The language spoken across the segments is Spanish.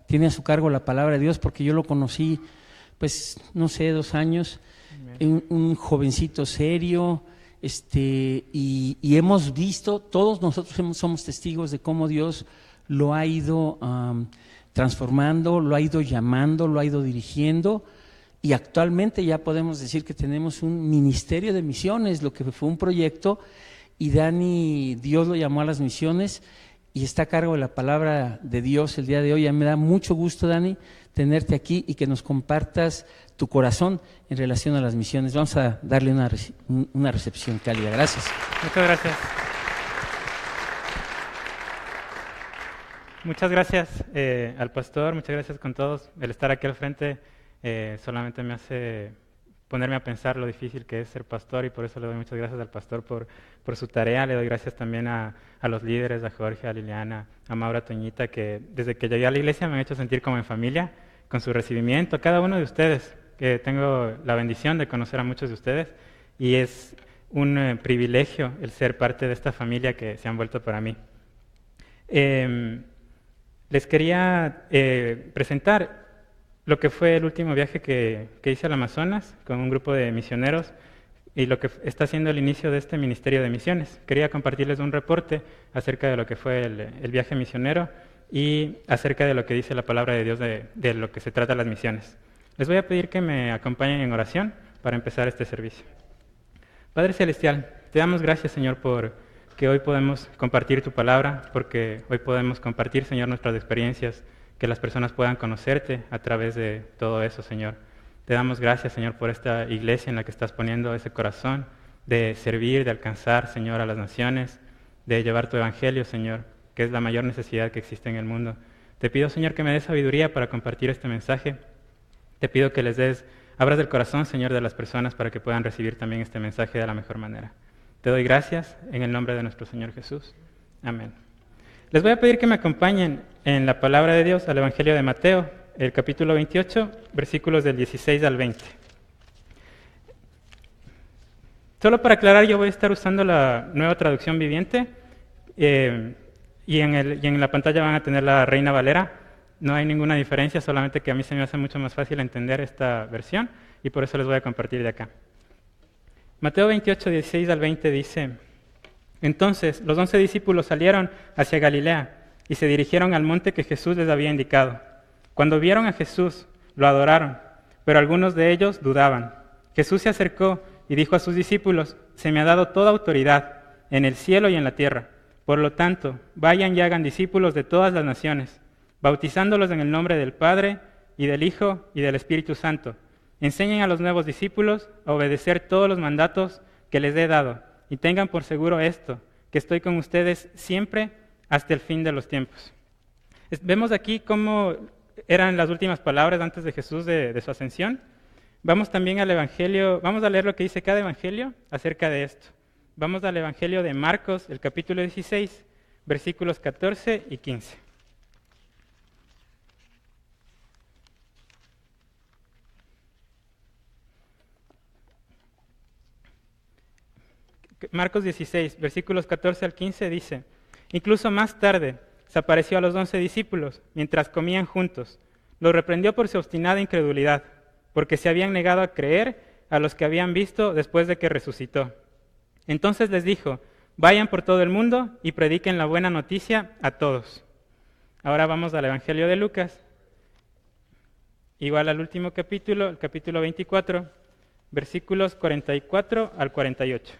tiene a su cargo la palabra de Dios, porque yo lo conocí, pues, no sé, 2 años, un jovencito serio, y hemos visto, todos nosotros somos testigos de cómo Dios lo ha ido transformando, lo ha ido llamando, lo ha ido dirigiendo, y actualmente ya podemos decir que tenemos un ministerio de misiones, lo que fue un proyecto, y Dani, Dios lo llamó a las misiones y está a cargo de la palabra de Dios el día de hoy. A mí me da mucho gusto, Dani, tenerte aquí y que nos compartas tu corazón en relación a las misiones. Vamos a darle una recepción cálida. Gracias. Muchas gracias. Muchas gracias al pastor, muchas gracias con todos. El estar aquí al frente solamente me hace ponerme a pensar lo difícil que es ser pastor, y por eso le doy muchas gracias al pastor por su tarea. Le doy gracias también a los líderes, a Jorge, a Liliana, a Maura, Toñita, que desde que llegué a la iglesia me han hecho sentir como en familia, con su recibimiento, a cada uno de ustedes, que tengo la bendición de conocer a muchos de ustedes, y es un privilegio el ser parte de esta familia que se han vuelto para mí. Les quería presentar lo que fue el último viaje que hice al Amazonas con un grupo de misioneros y lo que está siendo el inicio de este ministerio de misiones. Quería compartirles un reporte acerca de lo que fue el viaje misionero y acerca de lo que dice la palabra de Dios de lo que se trata las misiones. Les voy a pedir que me acompañen en oración para empezar este servicio. Padre Celestial, te damos gracias, Señor, por que hoy podemos compartir tu palabra, porque hoy podemos compartir, Señor, nuestras experiencias, que las personas puedan conocerte a través de todo eso, Señor. Te damos gracias, Señor, por esta iglesia en la que estás poniendo ese corazón de servir, de alcanzar, Señor, a las naciones, de llevar tu evangelio, Señor, que es la mayor necesidad que existe en el mundo. Te pido, Señor, que me des sabiduría para compartir este mensaje. Te pido que abras el corazón, Señor, de las personas para que puedan recibir también este mensaje de la mejor manera. Te doy gracias en el nombre de nuestro Señor Jesús. Amén. Les voy a pedir que me acompañen en la palabra de Dios al Evangelio de Mateo, el capítulo 28, versículos del 16 al 20. Solo para aclarar, yo voy a estar usando la Nueva Traducción Viviente y en la pantalla van a tener la Reina Valera. No hay ninguna diferencia, solamente que a mí se me hace mucho más fácil entender esta versión y por eso les voy a compartir de acá. Mateo 28, 16 al 20 dice: Entonces los 11 discípulos salieron hacia Galilea y se dirigieron al monte que Jesús les había indicado. Cuando vieron a Jesús, lo adoraron, pero algunos de ellos dudaban. Jesús se acercó y dijo a sus discípulos: Se me ha dado toda autoridad en el cielo y en la tierra. Por lo tanto, vayan y hagan discípulos de todas las naciones, bautizándolos en el nombre del Padre y del Hijo y del Espíritu Santo. Enseñen a los nuevos discípulos a obedecer todos los mandatos que les he dado, y tengan por seguro esto, que estoy con ustedes siempre hasta el fin de los tiempos. Vemos aquí cómo eran las últimas palabras antes de Jesús de su ascensión. Vamos también al Evangelio, vamos a leer lo que dice cada Evangelio acerca de esto. Vamos al Evangelio de Marcos, el capítulo 16, versículos 14 y 15. Marcos 16, versículos 14 al 15 dice: Incluso más tarde se apareció a los 11 discípulos mientras comían juntos. Los reprendió por su obstinada incredulidad, porque se habían negado a creer a los que habían visto después de que resucitó. Entonces les dijo: Vayan por todo el mundo y prediquen la buena noticia a todos. Ahora vamos al Evangelio de Lucas, igual al último capítulo, el capítulo 24, versículos 44 al 48.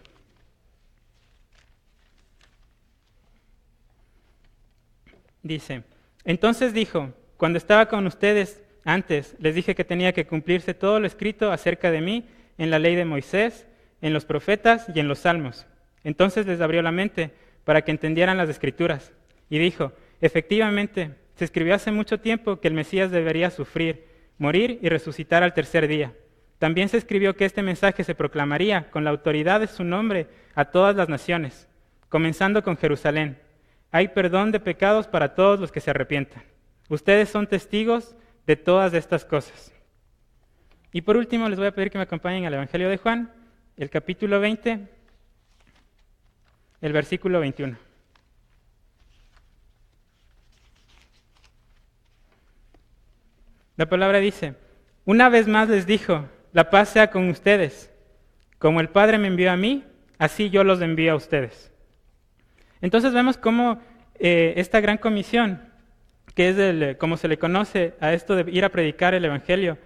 Dice: Entonces dijo: Cuando estaba con ustedes antes, les dije que tenía que cumplirse todo lo escrito acerca de mí en la ley de Moisés, en los profetas y en los salmos. Entonces les abrió la mente para que entendieran las escrituras. Y dijo: Efectivamente, se escribió hace mucho tiempo que el Mesías debería sufrir, morir y resucitar al tercer día. También se escribió que este mensaje se proclamaría con la autoridad de su nombre a todas las naciones, comenzando con Jerusalén. Hay perdón de pecados para todos los que se arrepientan. Ustedes son testigos de todas estas cosas. Y por último, les voy a pedir que me acompañen al Evangelio de Juan, el capítulo 20, el versículo 21. La palabra dice, una vez más les dijo, la paz sea con ustedes. Como el Padre me envió a mí, así yo los envío a ustedes. Entonces vemos cómo esta gran comisión, que es como se le conoce a esto de ir a predicar el Evangelio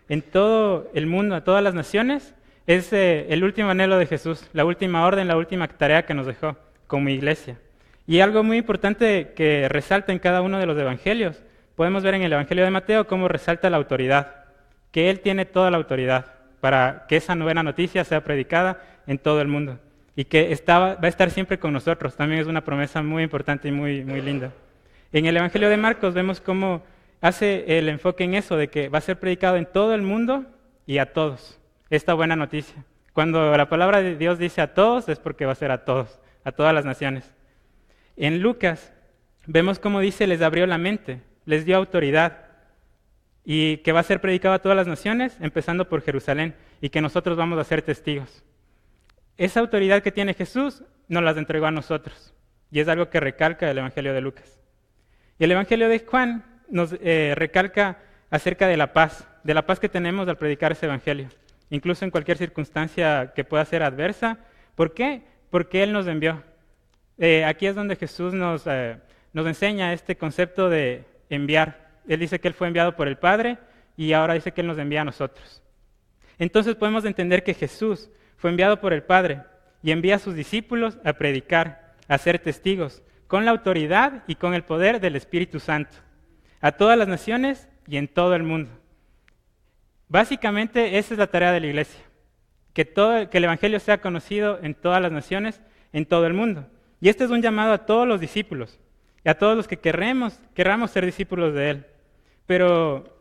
en todo el mundo, a todas las naciones, es el último anhelo de Jesús, la última orden, la última tarea que nos dejó como iglesia. Y algo muy importante que resalta en cada uno de los evangelios, podemos ver en el Evangelio de Mateo cómo resalta la autoridad, que Él tiene toda la autoridad para que esa buena noticia sea predicada en todo el mundo y que va a estar siempre con nosotros. También es una promesa muy importante y muy, muy linda. En el Evangelio de Marcos vemos cómo hace el enfoque en eso, de que va a ser predicado en todo el mundo y a todos, esta buena noticia. Cuando la palabra de Dios dice a todos, es porque va a ser a todos, a todas las naciones. En Lucas vemos cómo dice, les abrió la mente, les dio autoridad, y que va a ser predicado a todas las naciones, empezando por Jerusalén, y que nosotros vamos a ser testigos. Esa autoridad que tiene Jesús nos las entregó a nosotros, y es algo que recalca el Evangelio de Lucas. Y el Evangelio de Juan nos recalca acerca de la paz que tenemos al predicar ese Evangelio, incluso en cualquier circunstancia que pueda ser adversa. ¿Por qué? Porque Él nos envió. Aquí es donde Jesús nos enseña este concepto de enviar. Él dice que Él fue enviado por el Padre y ahora dice que Él nos envía a nosotros. Entonces podemos entender que Jesús fue enviado por el Padre y envía a sus discípulos a predicar, a ser testigos, con la autoridad y con el poder del Espíritu Santo, a todas las naciones y en todo el mundo. Básicamente esa es la tarea de la iglesia, que el Evangelio sea conocido en todas las naciones, en todo el mundo. Y este es un llamado a todos los discípulos y a todos los que querramos ser discípulos de Él. Pero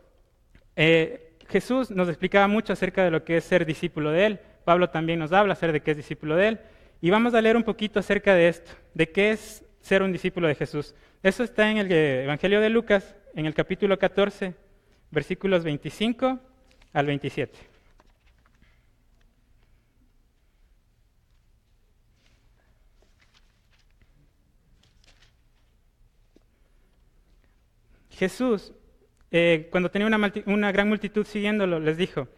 Jesús nos explicaba mucho acerca de lo que es ser discípulo de Él. Pablo también nos habla acerca de qué es discípulo de Él. Y vamos a leer un poquito acerca de esto, de qué es ser un discípulo de Jesús. Eso está en el Evangelio de Lucas, en el capítulo 14, versículos 25 al 27. Jesús, cuando tenía una gran multitud siguiéndolo, les dijo,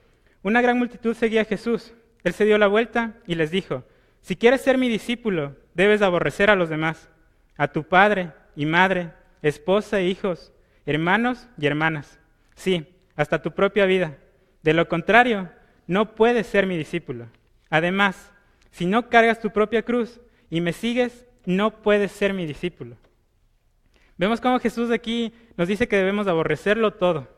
una gran multitud seguía a Jesús. Él se dio la vuelta y les dijo, si quieres ser mi discípulo, debes aborrecer a los demás, a tu padre y madre, esposa e hijos, hermanos y hermanas, sí, hasta tu propia vida. De lo contrario, no puedes ser mi discípulo. Además, si no cargas tu propia cruz y me sigues, no puedes ser mi discípulo. Vemos cómo Jesús aquí nos dice que debemos aborrecerlo todo,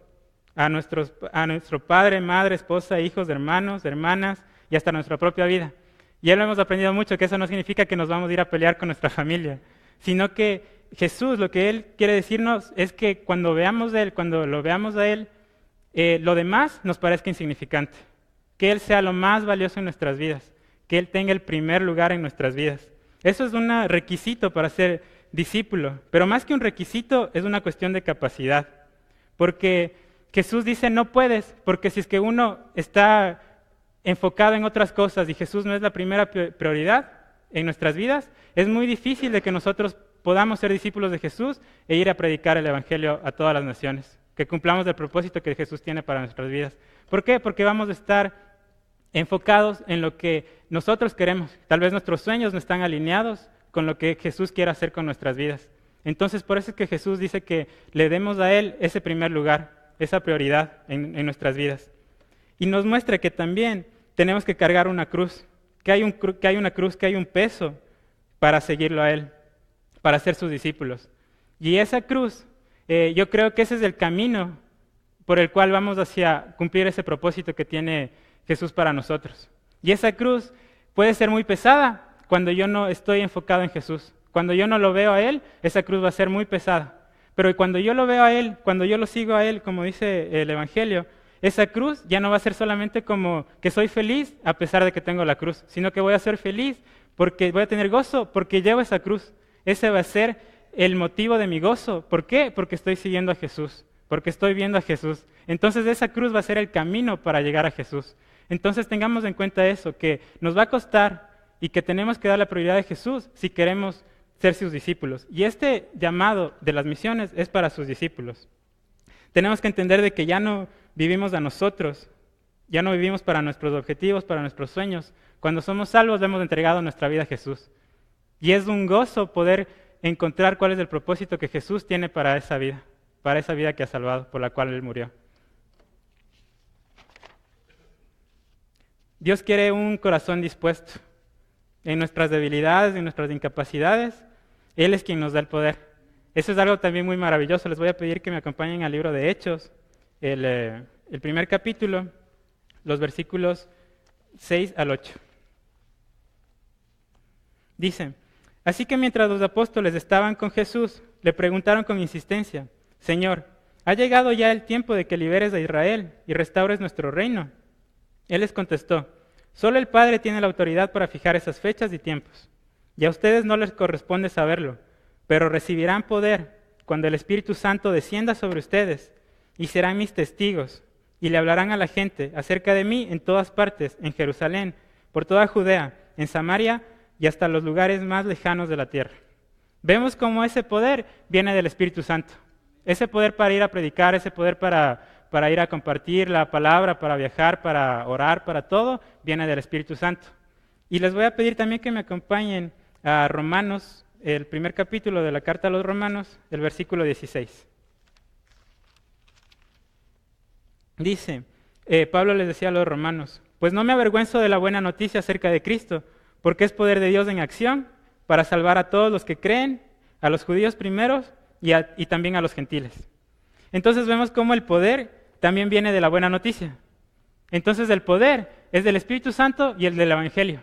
a nuestro padre, madre, esposa, hijos, hermanos, hermanas y hasta nuestra propia vida. Y ya lo hemos aprendido mucho, que eso no significa que nos vamos a ir a pelear con nuestra familia, sino que Jesús, lo que Él quiere decirnos es que cuando lo veamos a Él, lo demás nos parezca insignificante, que Él sea lo más valioso en nuestras vidas, que Él tenga el primer lugar en nuestras vidas. Eso es un requisito para ser discípulo, pero más que un requisito es una cuestión de capacidad, porque Jesús dice no puedes, porque si es que uno está enfocado en otras cosas y Jesús no es la primera prioridad en nuestras vidas, es muy difícil de que nosotros podamos ser discípulos de Jesús e ir a predicar el Evangelio a todas las naciones, que cumplamos el propósito que Jesús tiene para nuestras vidas. ¿Por qué? Porque vamos a estar enfocados en lo que nosotros queremos. Tal vez nuestros sueños no están alineados con lo que Jesús quiere hacer con nuestras vidas. Entonces, por eso es que Jesús dice que le demos a Él ese primer lugar, esa prioridad en nuestras vidas. Y nos muestra que también tenemos que cargar una cruz, que hay una cruz, que hay un peso para seguirlo a Él, para ser sus discípulos. Y esa cruz, yo creo que ese es el camino por el cual vamos hacia cumplir ese propósito que tiene Jesús para nosotros. Y esa cruz puede ser muy pesada cuando yo no estoy enfocado en Jesús. Cuando yo no lo veo a Él, esa cruz va a ser muy pesada. Pero cuando yo lo veo a Él, cuando yo lo sigo a Él, como dice el Evangelio, esa cruz ya no va a ser solamente como que soy feliz a pesar de que tengo la cruz, sino que voy a ser feliz porque voy a tener gozo porque llevo esa cruz. Ese va a ser el motivo de mi gozo. ¿Por qué? Porque estoy siguiendo a Jesús, porque estoy viendo a Jesús. Entonces esa cruz va a ser el camino para llegar a Jesús. Entonces tengamos en cuenta eso, que nos va a costar y que tenemos que dar la prioridad a Jesús si queremos ser sus discípulos. Y este llamado de las misiones es para sus discípulos. Tenemos que entender de que ya no vivimos a nosotros, ya no vivimos para nuestros objetivos, para nuestros sueños. Cuando somos salvos, le hemos entregado nuestra vida a Jesús. Y es un gozo poder encontrar cuál es el propósito que Jesús tiene para esa vida que ha salvado, por la cual Él murió. Dios quiere un corazón dispuesto. En nuestras debilidades, en nuestras incapacidades, Él es quien nos da el poder. Eso es algo también muy maravilloso. Les voy a pedir que me acompañen al libro de Hechos, el primer capítulo, los versículos 6 al 8. Dice: así que mientras los apóstoles estaban con Jesús, le preguntaron con insistencia: Señor, ¿ha llegado ya el tiempo de que liberes a Israel y restaures nuestro reino? Él les contestó: solo el Padre tiene la autoridad para fijar esas fechas y tiempos, y a ustedes no les corresponde saberlo, pero recibirán poder cuando el Espíritu Santo descienda sobre ustedes, y serán mis testigos, y le hablarán a la gente acerca de mí en todas partes, en Jerusalén, por toda Judea, en Samaria y hasta los lugares más lejanos de la tierra. Vemos cómo ese poder viene del Espíritu Santo. Ese poder para ir a predicar, ese poder para ir a compartir la palabra, para viajar, para orar, para todo, viene del Espíritu Santo. Y les voy a pedir también que me acompañen a Romanos, el primer capítulo de la carta a los Romanos, el versículo 16. Dice, Pablo les decía a los romanos: pues no me avergüenzo de la buena noticia acerca de Cristo, porque es poder de Dios en acción para salvar a todos los que creen, a los judíos primeros y también a los gentiles. Entonces vemos cómo el poder también viene de la buena noticia. Entonces el poder es del Espíritu Santo y el del Evangelio.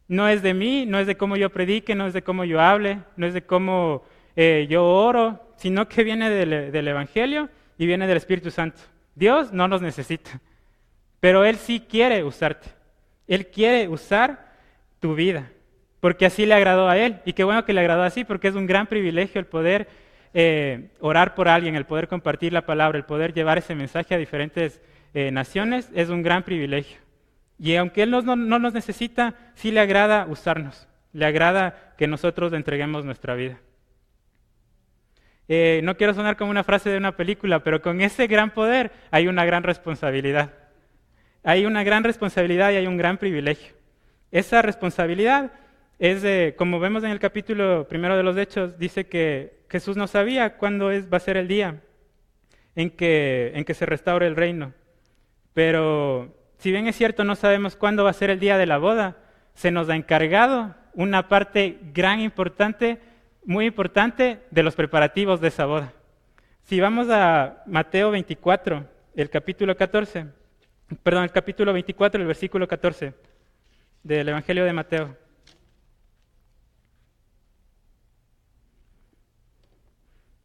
No es de mí, no es de cómo yo predique, no es de cómo yo hable, no es de cómo yo oro, sino que viene del Evangelio y viene del Espíritu Santo. Dios no nos necesita, pero Él sí quiere usarte. Él quiere usar tu vida, porque así le agradó a Él. Y qué bueno que le agradó así, porque es un gran privilegio el poder orar por alguien, el poder compartir la palabra, el poder llevar ese mensaje a diferentes naciones, es un gran privilegio. Y aunque Él no nos necesita, sí le agrada usarnos, le agrada que nosotros le entreguemos nuestra vida. No quiero sonar como una frase de una película, pero con ese gran poder hay una gran responsabilidad. Hay una gran responsabilidad y hay un gran privilegio. Esa responsabilidad es, como vemos en el capítulo 1 de los Hechos, dice que Jesús no sabía cuándo va a ser el día en que se restaure el reino. Pero si bien es cierto, no sabemos cuándo va a ser el día de la boda, se nos ha encargado una parte muy importante de los preparativos de esa boda. Si vamos a Mateo 24, el capítulo 24, el versículo 14 del Evangelio de Mateo.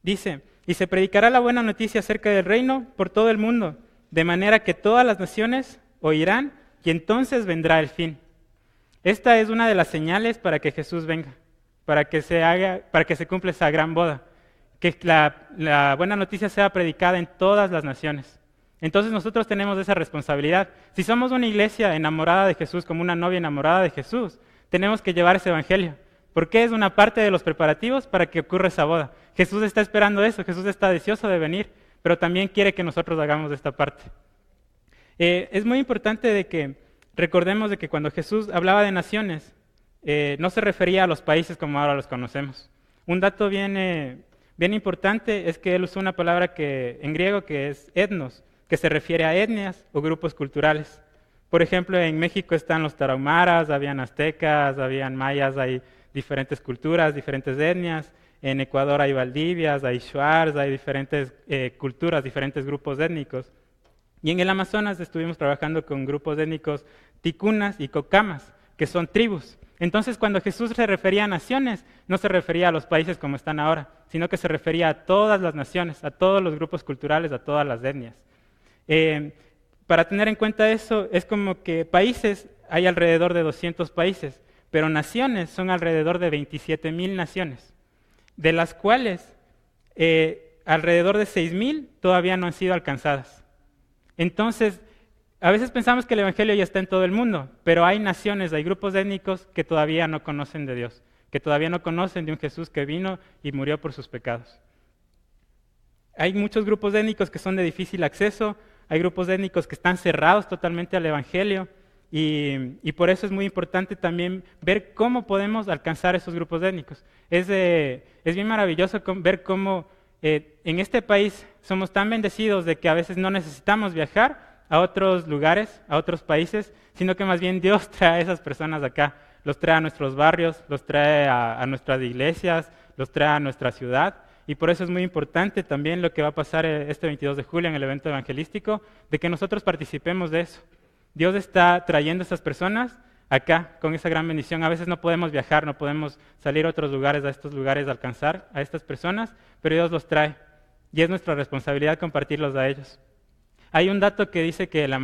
Dice: y se predicará la buena noticia acerca del reino por todo el mundo, de manera que todas las naciones oirán, y entonces vendrá el fin. Esta es una de las señales para que Jesús venga, para que se cumpla esa gran boda, que la buena noticia sea predicada en todas las naciones. Entonces nosotros tenemos esa responsabilidad. Si somos una iglesia enamorada de Jesús, como una novia enamorada de Jesús, tenemos que llevar ese evangelio, porque es una parte de los preparativos para que ocurra esa boda. Jesús está esperando eso, Jesús está deseoso de venir, pero también quiere que nosotros hagamos esta parte. Es muy importante de que recordemos de que cuando Jesús hablaba de naciones, no se refería a los países como ahora los conocemos. Un dato bien importante es que él usó una palabra en griego que es etnos, que se refiere a etnias o grupos culturales. Por ejemplo, en México están los tarahumaras, habían aztecas, habían mayas, hay diferentes culturas, diferentes etnias. En Ecuador hay valdivias, hay shuars, hay diferentes culturas, diferentes grupos étnicos. Y en el Amazonas estuvimos trabajando con grupos étnicos ticunas y cocamas, que son tribus. Entonces, cuando Jesús se refería a naciones, no se refería a los países como están ahora, sino que se refería a todas las naciones, a todos los grupos culturales, a todas las etnias. Para tener en cuenta eso, es como que países, hay alrededor de 200 países, pero naciones son alrededor de 27,000 naciones, de las cuales alrededor de 6,000 todavía no han sido alcanzadas. Entonces, a veces pensamos que el Evangelio ya está en todo el mundo, pero hay naciones, hay grupos étnicos que todavía no conocen de Dios, que todavía no conocen de un Jesús que vino y murió por sus pecados. hay muchos grupos étnicos que son de difícil acceso, hay grupos étnicos que están cerrados totalmente al Evangelio, y por eso es muy importante también ver cómo podemos alcanzar esos grupos étnicos. Es bien maravilloso ver cómo en este país somos tan bendecidos de que a veces no necesitamos viajar a otros lugares, a otros países, sino que más bien Dios trae a esas personas acá, los trae a nuestros barrios, los trae a nuestras iglesias, los trae a nuestra ciudad. Y por eso es muy importante también lo que va a pasar este 22 de julio en el evento evangelístico, de que nosotros participemos de eso. Dios está trayendo a estas personas acá con esa gran bendición. A veces no podemos viajar, no podemos salir a otros lugares, a estos lugares, a alcanzar a estas personas, pero Dios los trae. Y es nuestra responsabilidad compartirlos a ellos. Hay un dato que dice que la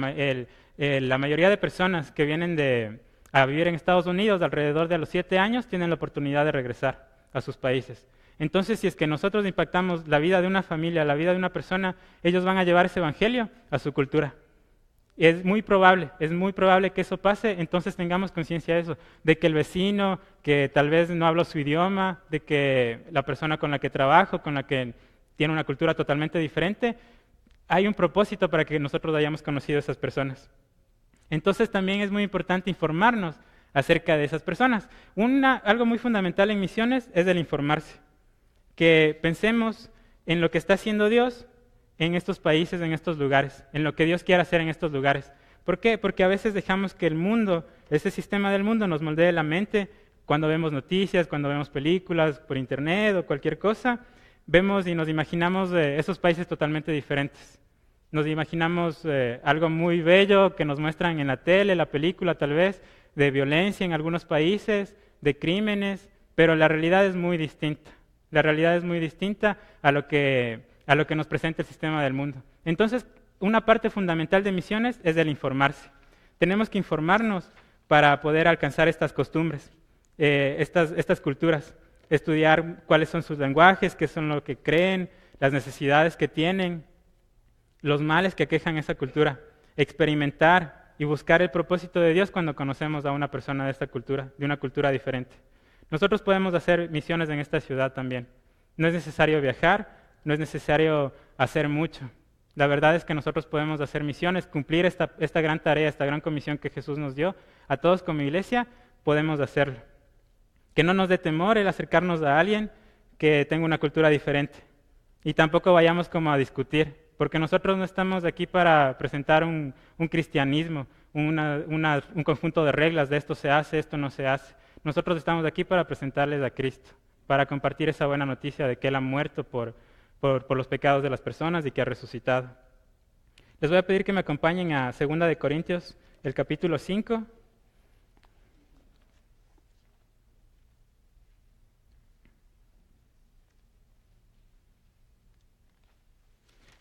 mayoría de personas que vienen a vivir en Estados Unidos alrededor de los 7 años tienen la oportunidad de regresar a sus países. Entonces, si es que nosotros impactamos la vida de una familia, la vida de una persona, ellos van a llevar ese evangelio a su cultura. Es muy probable que eso pase, entonces tengamos conciencia de eso, de que el vecino que tal vez no habla su idioma, de que la persona con la que trabajo, con la que tiene una cultura totalmente diferente, hay un propósito para que nosotros hayamos conocido a esas personas. Entonces también es muy importante informarnos acerca de esas personas. Algo muy fundamental en misiones es el informarse, que pensemos en lo que está haciendo Dios en estos países, en estos lugares, en lo que Dios quiere hacer en estos lugares. ¿Por qué? Porque a veces dejamos que el mundo, ese sistema del mundo nos moldee la mente cuando vemos noticias, cuando vemos películas por internet o cualquier cosa, vemos y nos imaginamos esos países totalmente diferentes. Nos imaginamos algo muy bello que nos muestran en la tele, la película tal vez, de violencia en algunos países, de crímenes, pero la realidad es muy distinta. La realidad es muy distinta a lo que nos presenta el sistema del mundo. Entonces, una parte fundamental de misiones es el informarse. Tenemos que informarnos para poder alcanzar estas costumbres, estas culturas, estudiar cuáles son sus lenguajes, qué son lo que creen, las necesidades que tienen, los males que aquejan esa cultura, experimentar y buscar el propósito de Dios cuando conocemos a una persona de esta cultura, de una cultura diferente. Nosotros podemos hacer misiones en esta ciudad también. No es necesario viajar, no es necesario hacer mucho. La verdad es que nosotros podemos hacer misiones, cumplir esta gran tarea, esta gran comisión que Jesús nos dio. A todos como iglesia podemos hacerlo. Que no nos dé temor el acercarnos a alguien que tenga una cultura diferente. Y tampoco vayamos como a discutir, porque nosotros no estamos aquí para presentar un cristianismo, un conjunto de reglas de esto se hace, esto no se hace. Nosotros estamos aquí para presentarles a Cristo, para compartir esa buena noticia de que Él ha muerto por los pecados de las personas y que ha resucitado. Les voy a pedir que me acompañen a 2 de Corintios, el capítulo 5.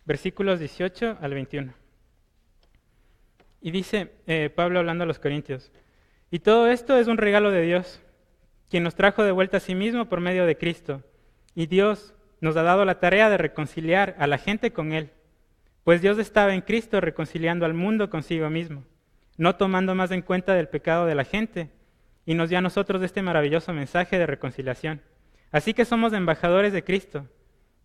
Versículos 18 al 21. Y dice Pablo hablando a los corintios, y todo esto es un regalo de Dios, quien nos trajo de vuelta a sí mismo por medio de Cristo. Y Dios nos ha dado la tarea de reconciliar a la gente con Él, pues Dios estaba en Cristo reconciliando al mundo consigo mismo, no tomando más en cuenta del pecado de la gente, y nos dio a nosotros este maravilloso mensaje de reconciliación. Así que somos embajadores de Cristo.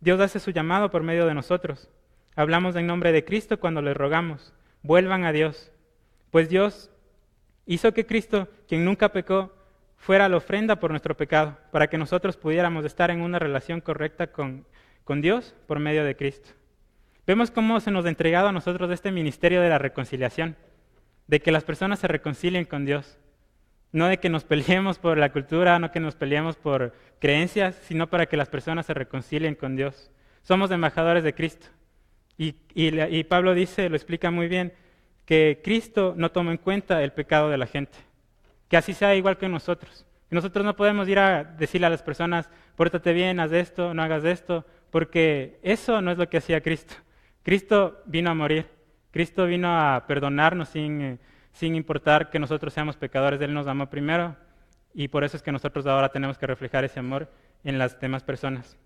Dios hace su llamado por medio de nosotros. Hablamos en nombre de Cristo cuando les rogamos, vuelvan a Dios, pues Dios hizo que Cristo, quien nunca pecó, fuera la ofrenda por nuestro pecado, para que nosotros pudiéramos estar en una relación correcta con Dios por medio de Cristo. Vemos cómo se nos ha entregado a nosotros este ministerio de la reconciliación, de que las personas se reconcilien con Dios, no de que nos peleemos por la cultura, no que nos peleemos por creencias, sino para que las personas se reconcilien con Dios. Somos embajadores de Cristo. Y Pablo dice, lo explica muy bien, que Cristo no toma en cuenta el pecado de la gente. Que así sea igual que nosotros. Nosotros no podemos ir a decirle a las personas, pórtate bien, haz esto, no hagas esto, porque eso no es lo que hacía Cristo. Cristo vino a morir. Cristo vino a perdonarnos sin importar que nosotros seamos pecadores. Él nos amó primero y por eso es que nosotros ahora tenemos que reflejar ese amor en las demás personas.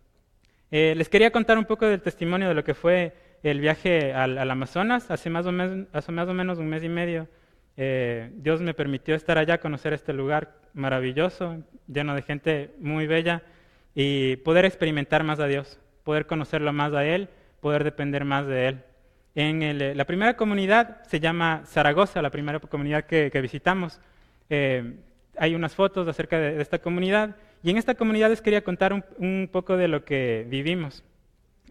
Les quería contar un poco del testimonio de lo que fue el viaje al Amazonas. Hace más o menos un mes y medio Dios me permitió estar allá, conocer este lugar maravilloso, lleno de gente muy bella y poder experimentar más a Dios, poder conocerlo más a Él, poder depender más de Él. La primera comunidad se llama Zaragoza, la primera comunidad que visitamos. Hay unas fotos acerca de esta comunidad, y en esta comunidad les quería contar un poco de lo que vivimos.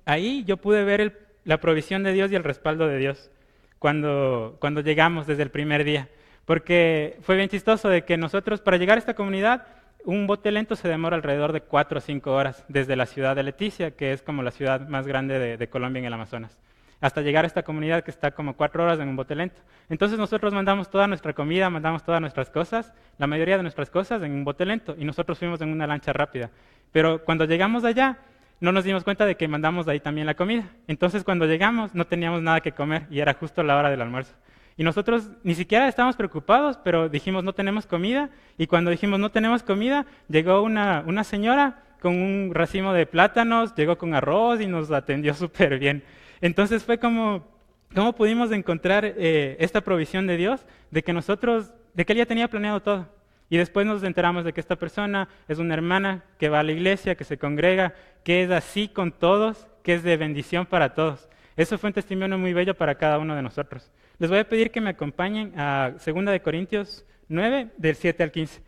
Ahí yo pude ver la provisión de Dios y el respaldo de Dios cuando llegamos desde el primer día, porque fue bien chistoso de que nosotros, para llegar a esta comunidad, un bote lento se demora alrededor de 4 o 5 horas desde la ciudad de Leticia, que es como la ciudad más grande de Colombia en el Amazonas, hasta llegar a esta comunidad que está como 4 horas en un bote lento. Entonces nosotros mandamos toda nuestra comida, mandamos todas nuestras cosas, la mayoría de nuestras cosas en un bote lento, y nosotros fuimos en una lancha rápida. Pero cuando llegamos allá, no nos dimos cuenta de que mandamos de ahí también la comida. Entonces cuando llegamos no teníamos nada que comer y era justo la hora del almuerzo. Y nosotros ni siquiera estábamos preocupados, pero dijimos no tenemos comida, y cuando dijimos no tenemos comida, llegó una señora con un racimo de plátanos, llegó con arroz y nos atendió súper bien. Entonces fue como, ¿cómo pudimos encontrar esta provisión de Dios? De que Él ya tenía planeado todo. Y después nos enteramos de que esta persona es una hermana que va a la iglesia, que se congrega, que es así con todos, que es de bendición para todos. Eso fue un testimonio muy bello para cada uno de nosotros. Les voy a pedir que me acompañen a 2 Corintios 9, del 7 al 15.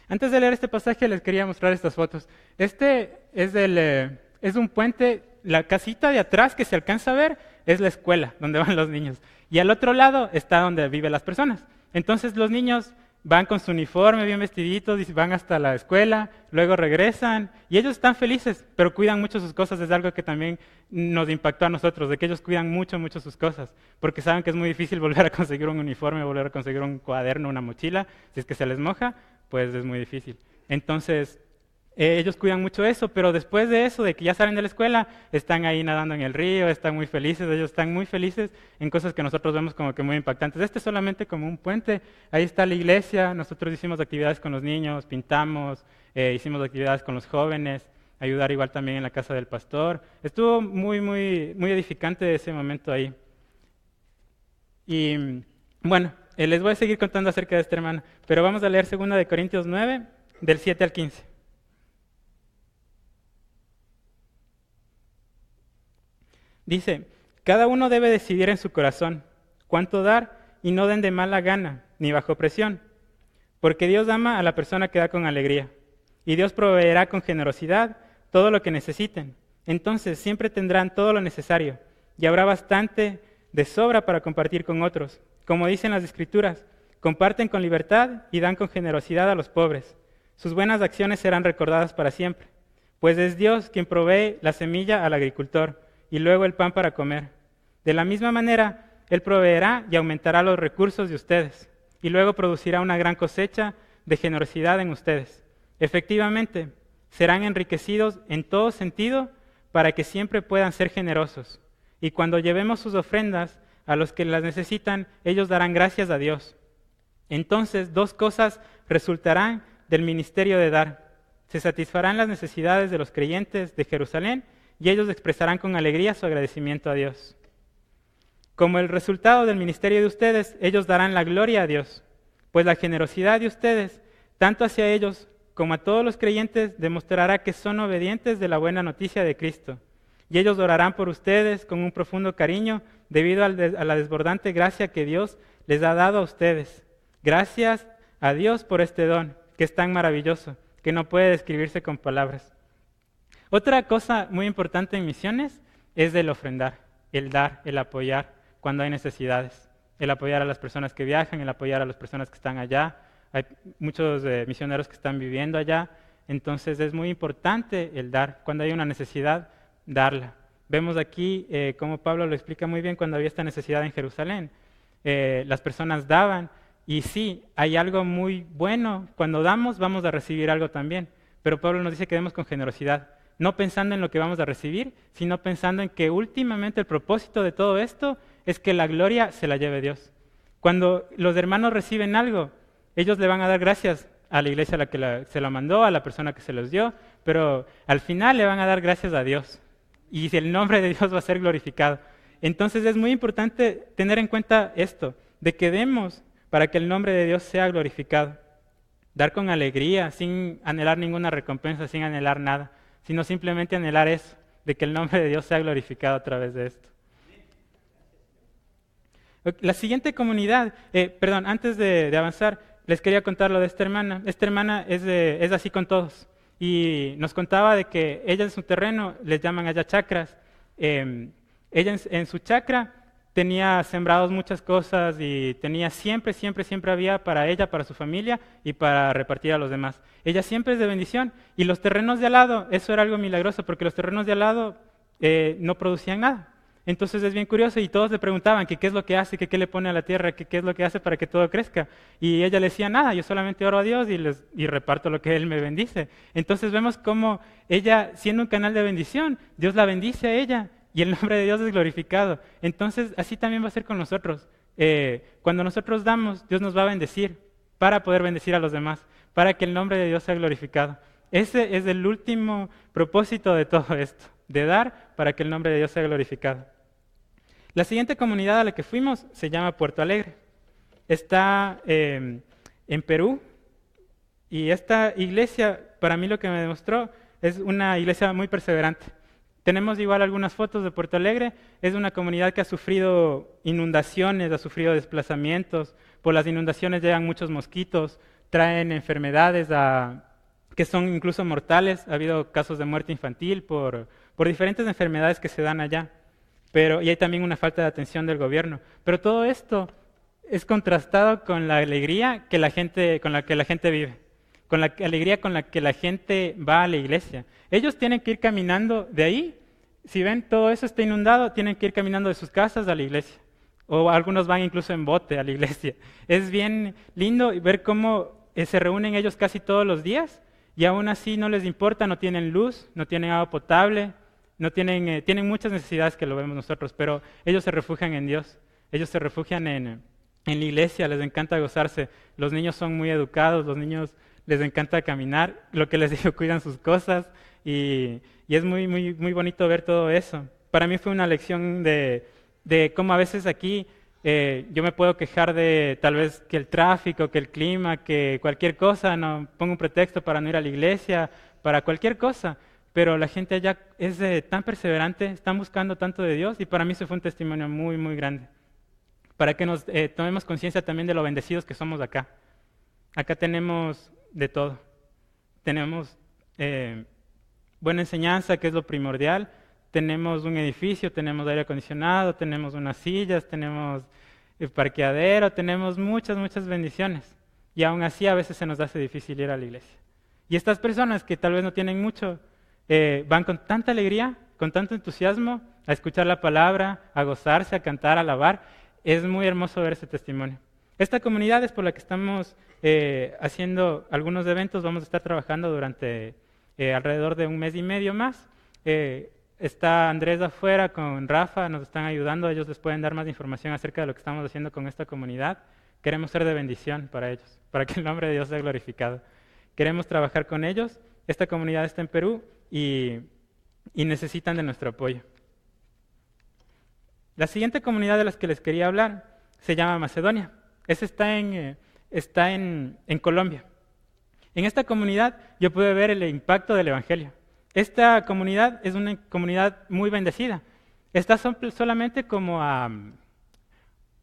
Antes de leer este pasaje les quería mostrar estas fotos. Este es un puente, la casita de atrás que se alcanza a ver es la escuela donde van los niños. Y al otro lado está donde viven las personas. Entonces los niños van con su uniforme bien vestiditos y van hasta la escuela, luego regresan y ellos están felices, pero cuidan mucho sus cosas. Es algo que también nos impactó a nosotros, de que ellos cuidan mucho, mucho sus cosas, porque saben que es muy difícil volver a conseguir un uniforme, volver a conseguir un cuaderno, una mochila, si es que se les moja, pues es muy difícil. Entonces, ellos cuidan mucho eso, pero después de eso, de que ya salen de la escuela, están ahí nadando en el río, están muy felices, ellos están muy felices en cosas que nosotros vemos como que muy impactantes. Este es solamente como un puente, ahí está la iglesia, nosotros hicimos actividades con los niños, pintamos, hicimos actividades con los jóvenes, ayudar igual también en la casa del pastor. Estuvo muy, muy, muy edificante ese momento ahí. Y bueno, les voy a seguir contando acerca de este hermano, pero vamos a leer 2 Corintios 9, del 7 al 15. Dice, cada uno debe decidir en su corazón cuánto dar y no den de mala gana, ni bajo presión, porque Dios ama a la persona que da con alegría, y Dios proveerá con generosidad todo lo que necesiten. Entonces siempre tendrán todo lo necesario, y habrá bastante de sobra para compartir con otros. Como dicen las Escrituras, comparten con libertad y dan con generosidad a los pobres. Sus buenas acciones serán recordadas para siempre, pues es Dios quien provee la semilla al agricultor y luego el pan para comer. De la misma manera, Él proveerá y aumentará los recursos de ustedes, y luego producirá una gran cosecha de generosidad en ustedes. Efectivamente, serán enriquecidos en todo sentido para que siempre puedan ser generosos. Y cuando llevemos sus ofrendas a los que las necesitan, ellos darán gracias a Dios. Entonces, 2 cosas resultarán del ministerio de dar. Se satisfarán las necesidades de los creyentes de Jerusalén y ellos expresarán con alegría su agradecimiento a Dios. Como el resultado del ministerio de ustedes, ellos darán la gloria a Dios, pues la generosidad de ustedes, tanto hacia ellos como a todos los creyentes, demostrará que son obedientes de la buena noticia de Cristo. Y ellos orarán por ustedes con un profundo cariño debido a la desbordante gracia que Dios les ha dado a ustedes. Gracias a Dios por este don, que es tan maravilloso, que no puede describirse con palabras. Otra cosa muy importante en misiones es el ofrendar, el dar, el apoyar cuando hay necesidades, el apoyar a las personas que viajan, el apoyar a las personas que están allá. Hay muchos misioneros que están viviendo allá, entonces es muy importante el dar. Cuando hay una necesidad, darla. Vemos aquí cómo Pablo lo explica muy bien cuando había esta necesidad en Jerusalén. Las personas daban, y sí, hay algo muy bueno. Cuando damos, vamos a recibir algo también. Pero Pablo nos dice que demos con generosidad, no pensando en lo que vamos a recibir, sino pensando en que últimamente el propósito de todo esto es que la gloria se la lleve Dios. Cuando los hermanos reciben algo, ellos le van a dar gracias a la iglesia a la que se lo mandó, a la persona que se los dio, pero al final le van a dar gracias a Dios. Y el nombre de Dios va a ser glorificado. Entonces es muy importante tener en cuenta esto, de que demos para que el nombre de Dios sea glorificado. dar con alegría, sin anhelar ninguna recompensa, sin anhelar nada, sino simplemente anhelar eso, de que el nombre de Dios sea glorificado a través de esto. La siguiente comunidad, antes de avanzar, les quería contar lo de esta hermana. Esta hermana es así con todos. Y nos contaba de que ella en su terreno, les llaman allá chacras, ella en su chacra tenía sembrados muchas cosas y tenía siempre había para ella, para su familia y para repartir a los demás. Ella siempre es de bendición. Y los terrenos de al lado, eso era algo milagroso, porque los terrenos de al lado no producían nada. Entonces es bien curioso y todos le preguntaban que qué es lo que hace, que qué le pone a la tierra, que qué es lo que hace para que todo crezca. Y ella le decía, nada, yo solamente oro a Dios y reparto lo que Él me bendice. Entonces vemos cómo ella, siendo un canal de bendición, Dios la bendice a ella y el nombre de Dios es glorificado. Entonces así también va a ser con nosotros. Cuando nosotros damos, Dios nos va a bendecir para poder bendecir a los demás, para que el nombre de Dios sea glorificado. Ese es el último propósito de todo esto, de dar para que el nombre de Dios sea glorificado. La siguiente comunidad a la que fuimos se llama Puerto Alegre. Está en Perú y esta iglesia, para mí lo que me demostró, es una iglesia muy perseverante. Tenemos igual algunas fotos de Puerto Alegre. Es una comunidad que ha sufrido inundaciones, ha sufrido desplazamientos. Por las inundaciones llegan muchos mosquitos, traen enfermedades que son incluso mortales. Ha habido casos de muerte infantil por diferentes enfermedades que se dan allá. Y hay también una falta de atención del gobierno. Pero todo esto es contrastado con la alegría con la que la gente vive, con la alegría con la que la gente va a la iglesia. Ellos tienen que ir caminando de ahí. Si ven, todo eso está inundado, tienen que ir caminando de sus casas a la iglesia. O algunos van incluso en bote a la iglesia. Es bien lindo ver cómo se reúnen ellos casi todos los días y aún así no les importa, no tienen luz, no tienen agua potable, tienen muchas necesidades que lo vemos nosotros, pero ellos se refugian en Dios, ellos se refugian en la iglesia, les encanta gozarse. Los niños son muy educados, los niños les encanta caminar, lo que les digo, cuidan sus cosas y es muy, muy, muy bonito ver todo eso. Para mí fue una lección de cómo a veces aquí yo me puedo quejar de tal vez que el tráfico, que el clima, que cualquier cosa, no pongo un pretexto para no ir a la iglesia, para cualquier cosa. Pero la gente allá es tan perseverante, están buscando tanto de Dios y para mí eso fue un testimonio muy, muy grande. Para que nos tomemos conciencia también de lo bendecidos que somos acá. Acá tenemos de todo. Tenemos buena enseñanza, que es lo primordial. Tenemos un edificio, tenemos aire acondicionado, tenemos unas sillas, tenemos parqueadero, tenemos muchas, muchas bendiciones. Y aún así a veces se nos hace difícil ir a la iglesia. Y estas personas que tal vez no tienen mucho, van con tanta alegría, con tanto entusiasmo a escuchar la palabra, a gozarse, a cantar, a alabar. Es muy hermoso ver ese testimonio. Esta comunidad es por la que estamos haciendo algunos eventos. Vamos a estar trabajando durante alrededor de un mes y medio más. Está Andrés afuera con Rafa, nos están ayudando. Ellos les pueden dar más información acerca de lo que estamos haciendo con esta comunidad. Queremos ser de bendición para ellos, para que el nombre de Dios sea glorificado. Queremos trabajar con ellos. Esta comunidad está en Perú y necesitan de nuestro apoyo. La siguiente comunidad de las que les quería hablar se llama Macedonia. Esa está en Colombia. En esta comunidad yo pude ver el impacto del Evangelio. Esta comunidad es una comunidad muy bendecida. Está solamente como a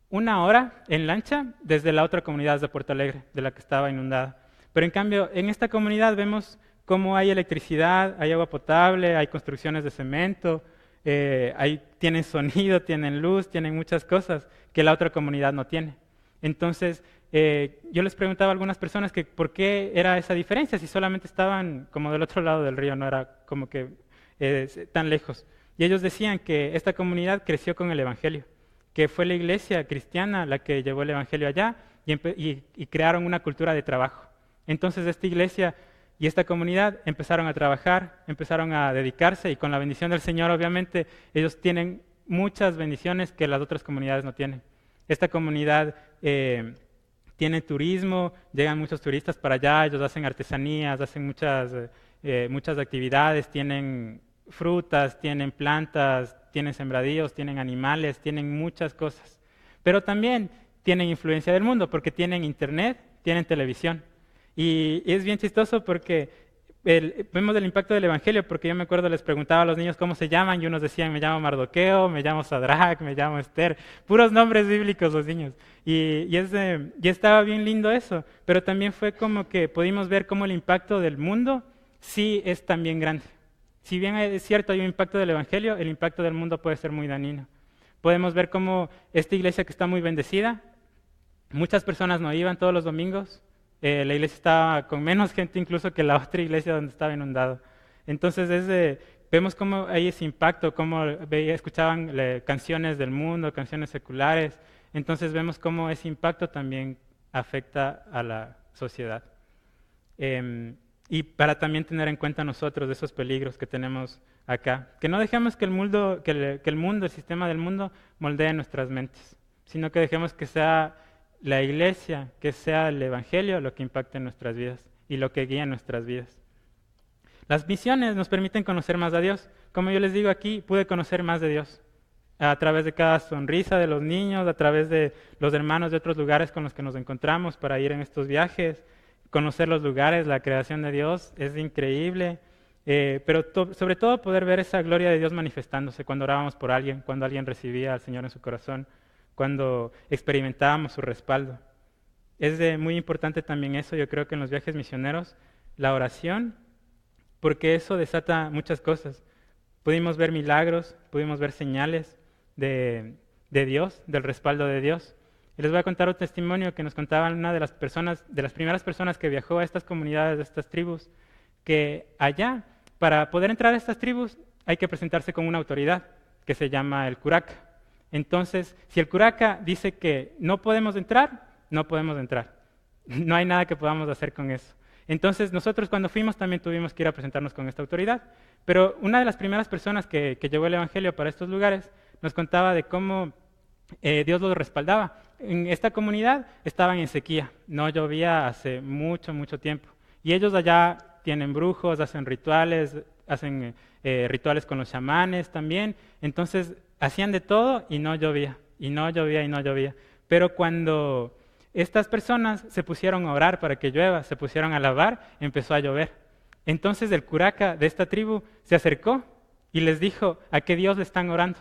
1 hora en lancha desde la otra comunidad de Puerto Alegre, de la que estaba inundada. Pero en cambio, en esta comunidad vemos cómo hay electricidad, hay agua potable, hay construcciones de cemento, tienen sonido, tienen luz, tienen muchas cosas que la otra comunidad no tiene. Entonces, yo les preguntaba a algunas personas que por qué era esa diferencia, si solamente estaban como del otro lado del río, no era como que tan lejos. Y ellos decían que esta comunidad creció con el Evangelio, que fue la iglesia cristiana la que llevó el Evangelio allá y crearon una cultura de trabajo. Entonces esta iglesia y esta comunidad empezaron a trabajar, empezaron a dedicarse y con la bendición del Señor obviamente ellos tienen muchas bendiciones que las otras comunidades no tienen. Esta comunidad tiene turismo, llegan muchos turistas para allá, ellos hacen artesanías, hacen muchas actividades, tienen frutas, tienen plantas, tienen sembradíos, tienen animales, tienen muchas cosas. Pero también tienen influencia del mundo porque tienen internet, tienen televisión. Y es bien chistoso porque vemos el impacto del Evangelio, porque yo me acuerdo, les preguntaba a los niños cómo se llaman, y unos decían, me llamo Mardoqueo, me llamo Sadrach, me llamo Esther, puros nombres bíblicos los niños. Y estaba bien lindo eso, pero también fue como que pudimos ver cómo el impacto del mundo sí es también grande. Si bien es cierto, hay un impacto del Evangelio, el impacto del mundo puede ser muy dañino. Podemos ver cómo esta iglesia que está muy bendecida, muchas personas no iban todos los domingos, la iglesia estaba con menos gente incluso que la otra iglesia donde estaba inundado. Entonces vemos cómo hay ese impacto, cómo escuchaban canciones del mundo, canciones seculares. Entonces vemos cómo ese impacto también afecta a la sociedad. Y para también tener en cuenta nosotros de esos peligros que tenemos acá. Que no dejemos que el mundo, el sistema del mundo, moldee nuestras mentes, sino que dejemos que sea la iglesia, que sea el Evangelio lo que impacte en nuestras vidas y lo que guía nuestras vidas. Las misiones nos permiten conocer más a Dios. Como yo les digo aquí, pude conocer más de Dios a través de cada sonrisa de los niños, a través de los hermanos de otros lugares con los que nos encontramos para ir en estos viajes, conocer los lugares, la creación de Dios, es increíble. Pero sobre todo poder ver esa gloria de Dios manifestándose cuando orábamos por alguien, cuando alguien recibía al Señor en su corazón, cuando experimentábamos su respaldo. Es muy importante también eso, yo creo que en los viajes misioneros, la oración, porque eso desata muchas cosas. Pudimos ver milagros, pudimos ver señales de Dios, del respaldo de Dios. Y les voy a contar un testimonio que nos contaba una de las primeras personas que viajó a estas comunidades, a estas tribus, que allá, para poder entrar a estas tribus, hay que presentarse con una autoridad que se llama el curaca. Entonces, si el curaca dice que no podemos entrar, no podemos entrar. No hay nada que podamos hacer con eso. Entonces, nosotros cuando fuimos también tuvimos que ir a presentarnos con esta autoridad. Pero una de las primeras personas que llevó el Evangelio para estos lugares nos contaba de cómo Dios los respaldaba. En esta comunidad estaban en sequía, no llovía hace mucho, mucho tiempo. Y ellos allá tienen brujos, hacen rituales con los chamanes también. Entonces, hacían de todo y no llovía, y no llovía, y no llovía. Pero cuando estas personas se pusieron a orar para que llueva, se pusieron a alabar, empezó a llover. Entonces el curaca de esta tribu se acercó y les dijo, ¿a qué Dios le están orando?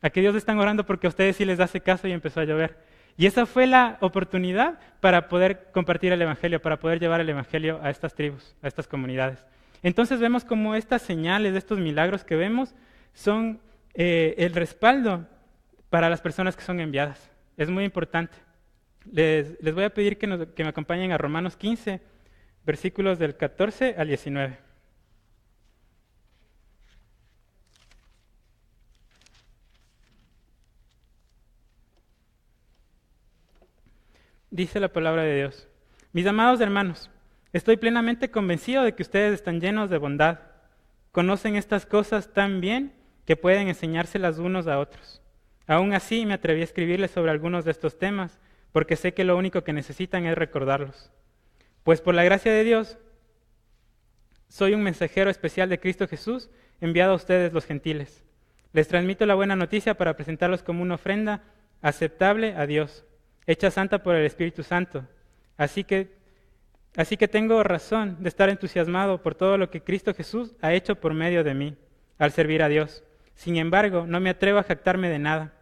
¿A qué Dios le están orando? Porque a ustedes sí les hace caso, y empezó a llover. Y esa fue la oportunidad para poder compartir el Evangelio, para poder llevar el Evangelio a estas tribus, a estas comunidades. Entonces vemos como estas señales, estos milagros que vemos, son el respaldo para las personas que son enviadas. Es muy importante. Les voy a pedir que me acompañen a Romanos 15, versículos del 14 al 19. Dice la palabra de Dios: Mis amados hermanos, estoy plenamente convencido de que ustedes están llenos de bondad. Conocen estas cosas tan bien que pueden enseñárselas unos a otros. Aún así, me atreví a escribirles sobre algunos de estos temas, porque sé que lo único que necesitan es recordarlos. Pues por la gracia de Dios, soy un mensajero especial de Cristo Jesús, enviado a ustedes los gentiles. Les transmito la buena noticia para presentarlos como una ofrenda aceptable a Dios, hecha santa por el Espíritu Santo. Así que tengo razón de estar entusiasmado por todo lo que Cristo Jesús ha hecho por medio de mí, al servir a Dios. Sin embargo, no me atrevo a jactarme de nada,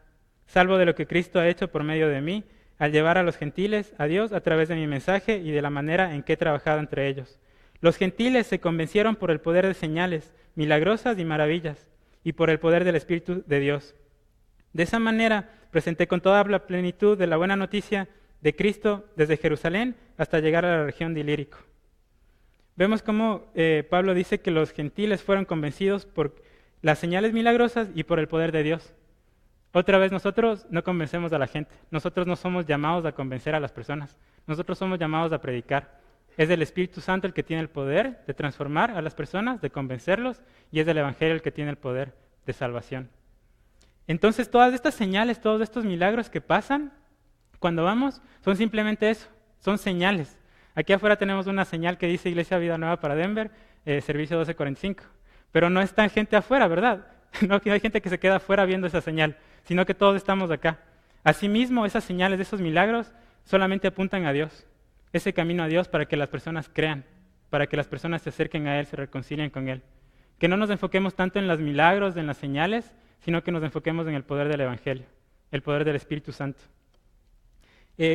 salvo de lo que Cristo ha hecho por medio de mí, al llevar a los gentiles a Dios a través de mi mensaje y de la manera en que he trabajado entre ellos. Los gentiles se convencieron por el poder de señales milagrosas y maravillas, y por el poder del Espíritu de Dios. De esa manera presenté con toda la plenitud de la buena noticia de Cristo desde Jerusalén hasta llegar a la región de Ilírico. Vemos cómo Pablo dice que los gentiles fueron convencidos por las señales milagrosas y por el poder de Dios. Otra vez, nosotros no convencemos a la gente. Nosotros no somos llamados a convencer a las personas. Nosotros somos llamados a predicar. Es el Espíritu Santo el que tiene el poder de transformar a las personas, de convencerlos, y es el Evangelio el que tiene el poder de salvación. Entonces, todas estas señales, todos estos milagros que pasan cuando vamos, son simplemente eso, son señales. Aquí afuera tenemos una señal que dice Iglesia Vida Nueva para Denver, servicio 1245. Pero no está gente afuera, ¿verdad? No hay gente que se queda afuera viendo esa señal, sino que todos estamos acá. Asimismo, esas señales, esos milagros, solamente apuntan a Dios. ese camino a Dios para que las personas crean, para que las personas se acerquen a Él, se reconcilien con Él. Que no nos enfoquemos tanto en los milagros, en las señales, sino que nos enfoquemos en el poder del Evangelio, el poder del Espíritu Santo.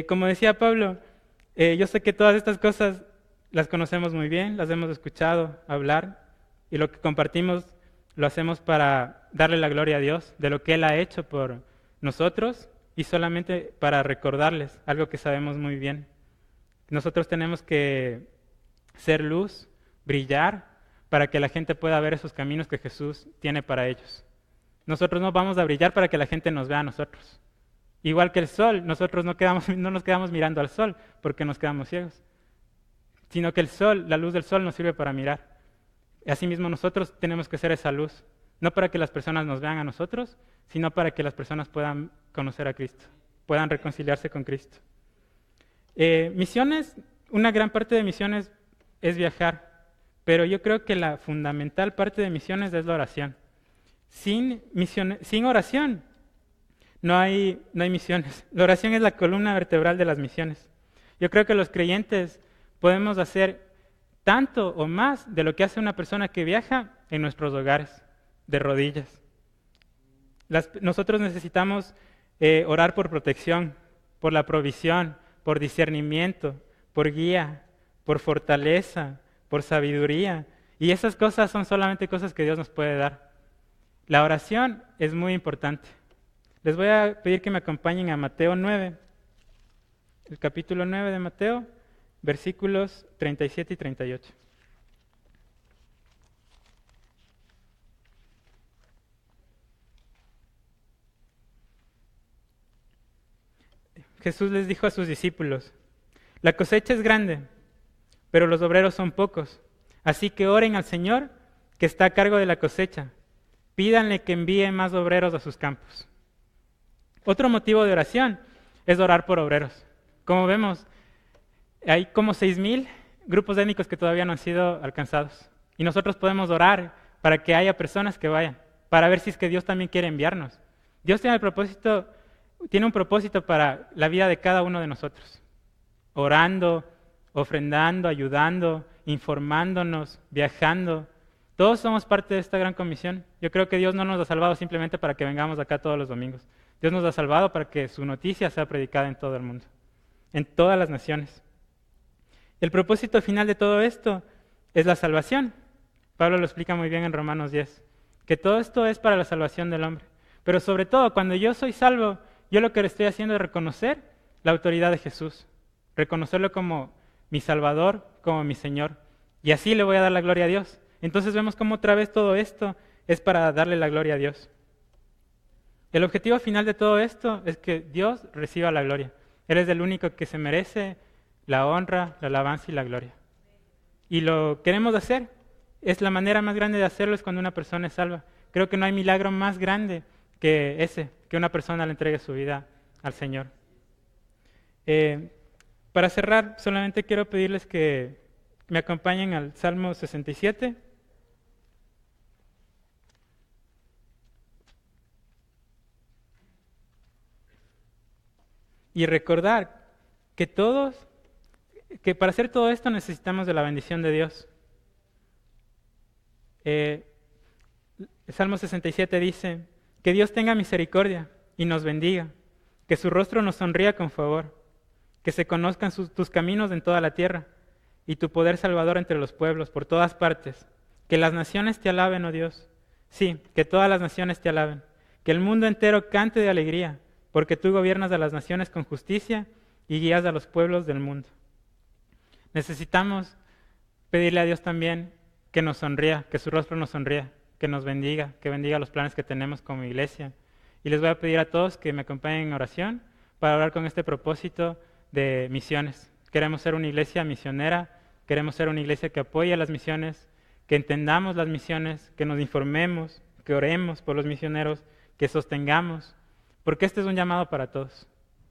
Como decía Pablo, yo sé que todas estas cosas las conocemos muy bien, las hemos escuchado hablar, y lo que compartimos lo hacemos para darle la gloria a Dios de lo que Él ha hecho por nosotros y solamente para recordarles algo que sabemos muy bien. Nosotros tenemos que ser luz, brillar, para que la gente pueda ver esos caminos que Jesús tiene para ellos. Nosotros no vamos a brillar para que la gente nos vea a nosotros. Igual que el sol, nosotros no nos quedamos mirando al sol porque nos quedamos ciegos, sino que el sol, la luz del sol nos sirve para mirar. Asimismo nosotros tenemos que ser esa luz, no para que las personas nos vean a nosotros, sino para que las personas puedan conocer a Cristo, puedan reconciliarse con Cristo. Misiones, una gran parte de misiones es viajar, pero yo creo que la fundamental parte de misiones es la oración. Sin oración no hay misiones. La oración es la columna vertebral de las misiones. Yo creo que los creyentes podemos hacer tanto o más de lo que hace una persona que viaja en nuestros hogares, de rodillas. Nosotros necesitamos orar por protección, por la provisión, por discernimiento, por guía, por fortaleza, por sabiduría. Y esas cosas son solamente cosas que Dios nos puede dar. La oración es muy importante. Les voy a pedir que me acompañen a Mateo 9, el capítulo 9 de Mateo, versículos 37 y 38. Jesús les dijo a sus discípulos: la cosecha es grande, pero los obreros son pocos. Así que oren al Señor, que está a cargo de la cosecha. Pídanle que envíe más obreros a sus campos. Otro motivo de oración es orar por obreros. Como vemos, hay como 6,000 grupos étnicos que todavía no han sido alcanzados. Y nosotros podemos orar para que haya personas que vayan, para ver si es que Dios también quiere enviarnos. Dios tiene un propósito para la vida de cada uno de nosotros. Orando, ofrendando, ayudando, informándonos, viajando. Todos somos parte de esta gran comisión. Yo creo que Dios no nos ha salvado simplemente para que vengamos acá todos los domingos. Dios nos ha salvado para que su noticia sea predicada en todo el mundo, en todas las naciones. El propósito final de todo esto es la salvación. Pablo lo explica muy bien en Romanos 10, que todo esto es para la salvación del hombre. Pero sobre todo, cuando yo soy salvo, yo lo que estoy haciendo es reconocer la autoridad de Jesús, reconocerlo como mi Salvador, como mi Señor. Y así le voy a dar la gloria a Dios. Entonces vemos cómo otra vez todo esto es para darle la gloria a Dios. El objetivo final de todo esto es que Dios reciba la gloria. Él es el único que se merece la honra, la alabanza y la gloria. Y lo queremos hacer. Es la manera más grande de hacerlo es cuando una persona es salva. Creo que no hay milagro más grande que ese, que una persona le entregue su vida al Señor. Para cerrar, solamente quiero pedirles que me acompañen al Salmo 67. Y recordar que para hacer todo esto necesitamos de la bendición de Dios. El Salmo 67 dice: que Dios tenga misericordia y nos bendiga, que su rostro nos sonría con favor, que se conozcan tus caminos en toda la tierra y tu poder salvador entre los pueblos por todas partes. Que las naciones te alaben, oh Dios. Sí, que todas las naciones te alaben. Que el mundo entero cante de alegría, porque tú gobiernas a las naciones con justicia y guías a los pueblos del mundo. Necesitamos pedirle a Dios también que nos sonría, que su rostro nos sonría, que nos bendiga, que bendiga los planes que tenemos como iglesia. Y les voy a pedir a todos que me acompañen en oración para orar con este propósito de misiones. Queremos ser una iglesia misionera, queremos ser una iglesia que apoye las misiones, que entendamos las misiones, que nos informemos, que oremos por los misioneros, que sostengamos, porque este es un llamado para todos.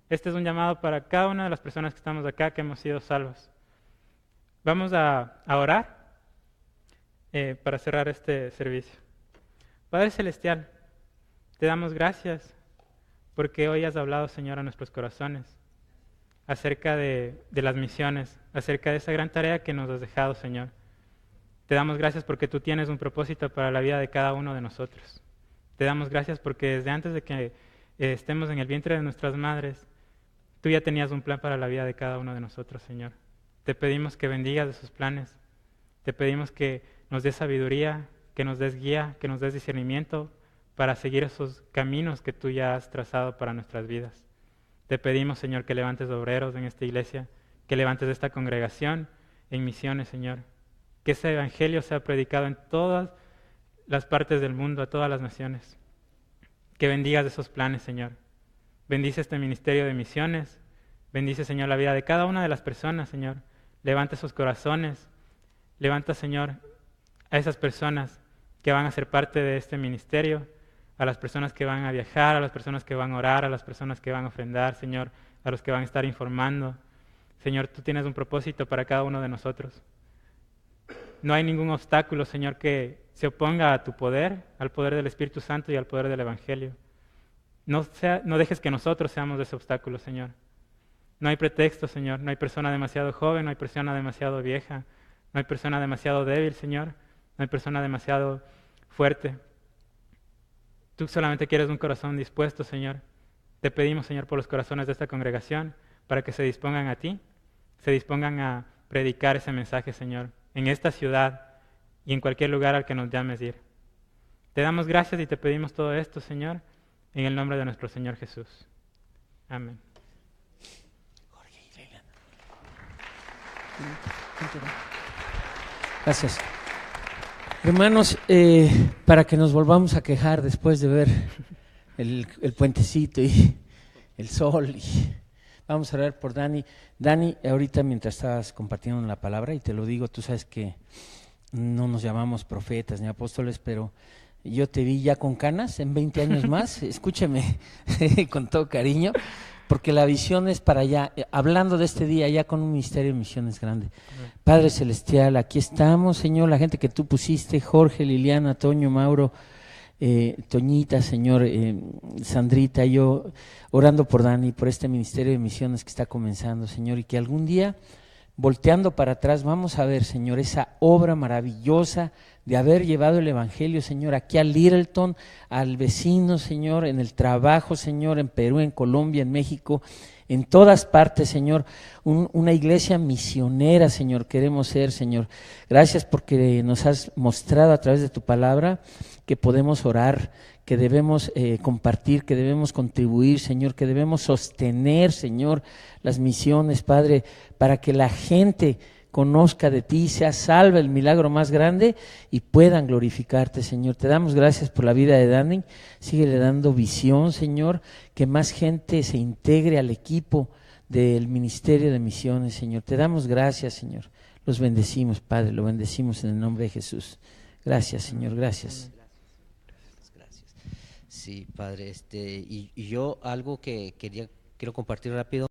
Este es un llamado para cada una de las personas que estamos acá, que hemos sido salvos. Vamos a orar para cerrar este servicio. Padre Celestial, te damos gracias porque hoy has hablado, Señor, a nuestros corazones. acerca de las misiones, acerca de esa gran tarea que nos has dejado, Señor. Te damos gracias porque tú tienes un propósito para la vida de cada uno de nosotros. Te damos gracias porque desde antes de que estemos en el vientre de nuestras madres, tú ya tenías un plan para la vida de cada uno de nosotros, Señor. Te pedimos que bendigas esos planes. Te pedimos que nos des sabiduría, que nos des guía, que nos des discernimiento para seguir esos caminos que tú ya has trazado para nuestras vidas. Te pedimos, Señor, que levantes obreros en esta iglesia, que levantes esta congregación en misiones, Señor. Que ese evangelio sea predicado en todas las partes del mundo, a todas las naciones. Que bendigas esos planes, Señor. Bendice este ministerio de misiones. Bendice, Señor, la vida de cada una de las personas, Señor. Levanta esos corazones. Levanta, Señor, a esas personas que van a ser parte de este ministerio, a las personas que van a viajar, a las personas que van a orar, a las personas que van a ofrendar, Señor, a los que van a estar informando. Señor, tú tienes un propósito para cada uno de nosotros. No hay ningún obstáculo, Señor, que se oponga a tu poder, al poder del Espíritu Santo y al poder del Evangelio. No dejes que nosotros seamos ese obstáculo, Señor. No hay pretexto, Señor. No hay persona demasiado joven, no hay persona demasiado vieja, no hay persona demasiado débil, Señor. No hay persona demasiado fuerte. Tú solamente quieres un corazón dispuesto, Señor. Te pedimos, Señor, por los corazones de esta congregación, para que se dispongan a ti, se dispongan a predicar ese mensaje, Señor, en esta ciudad y en cualquier lugar al que nos llames ir. Te damos gracias y te pedimos todo esto, Señor, en el nombre de nuestro Señor Jesús. Amén. Gracias. Hermanos, para que nos volvamos a quejar después de ver el puentecito y el sol, vamos a orar por Dani. Dani, ahorita mientras estabas compartiendo la palabra, y te lo digo, tú sabes que no nos llamamos profetas ni apóstoles, pero yo te vi ya con canas en 20 años más, escúcheme con todo cariño, porque la visión es para allá, hablando de este día ya con un ministerio de misiones grande. Padre Celestial, aquí estamos, Señor, la gente que tú pusiste, Jorge, Liliana, Toño, Mauro, Toñita, Señor, Sandrita, yo orando por Dani, por este ministerio de misiones que está comenzando, Señor, y que algún día, volteando para atrás, vamos a ver, Señor, esa obra maravillosa de haber llevado el Evangelio, Señor, aquí a Littleton, al vecino, Señor, en el trabajo, Señor, en Perú, en Colombia, en México, en todas partes, Señor, una iglesia misionera, Señor, queremos ser, Señor. Gracias porque nos has mostrado a través de tu palabra que podemos orar, que debemos compartir, que debemos contribuir, Señor, que debemos sostener, Señor, las misiones, Padre, para que la gente conozca de ti, sea salva, el milagro más grande, y puedan glorificarte, Señor. Te damos gracias por la vida de Dani, síguele dando visión, Señor, que más gente se integre al equipo del Ministerio de Misiones, Señor. Te damos gracias, Señor. Los bendecimos, Padre, lo bendecimos en el nombre de Jesús. Gracias, Señor, gracias. Sí, Padre, y yo algo que quiero compartir rápido.